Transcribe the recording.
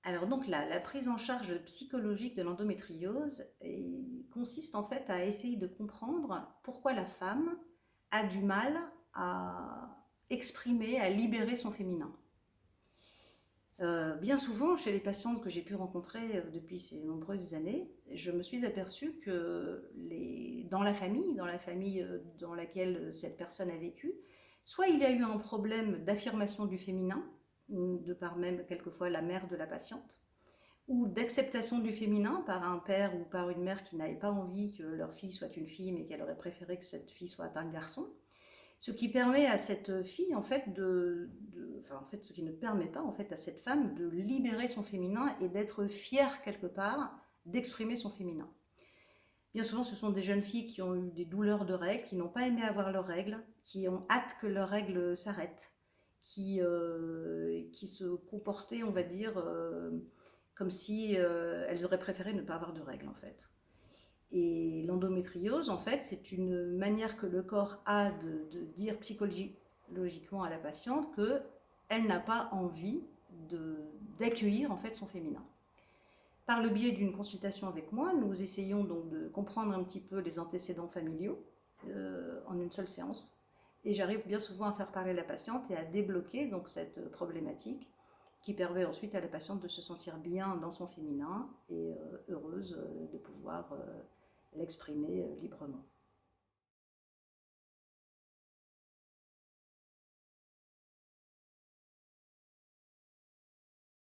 Alors donc la prise en charge psychologique de l'endométriose consiste en fait à essayer de comprendre pourquoi la femme a du mal à exprimer, à libérer son féminin. Bien souvent, chez les patientes que j'ai pu rencontrer depuis ces nombreuses années, je me suis aperçue que dans la famille dans laquelle cette personne a vécu, soit il y a eu un problème d'affirmation du féminin, de par même quelquefois la mère de la patiente, ou d'acceptation du féminin par un père ou par une mère qui n'avait pas envie que leur fille soit une fille, mais qu'elle aurait préféré que cette fille soit un garçon. Ce qui permet à cette fille, en fait, enfin, en fait, ce qui ne permet pas, en fait, à cette femme de libérer son féminin et d'être fière, quelque part, d'exprimer son féminin. Bien souvent, ce sont des jeunes filles qui ont eu des douleurs de règles, qui n'ont pas aimé avoir leurs règles, qui ont hâte que leurs règles s'arrêtent, qui se comportaient, on va dire, comme si elles auraient préféré ne pas avoir de règles, en fait. Et l'endométriose, en fait, c'est une manière que le corps a de dire psychologiquement à la patiente qu'elle n'a pas envie d'accueillir en fait son féminin. Par le biais d'une consultation avec moi, nous essayons donc de comprendre un petit peu les antécédents familiaux en une seule séance. Et j'arrive bien souvent à faire parler la patiente et à débloquer donc cette problématique qui permet ensuite à la patiente de se sentir bien dans son féminin et heureuse de pouvoir l'exprimer librement.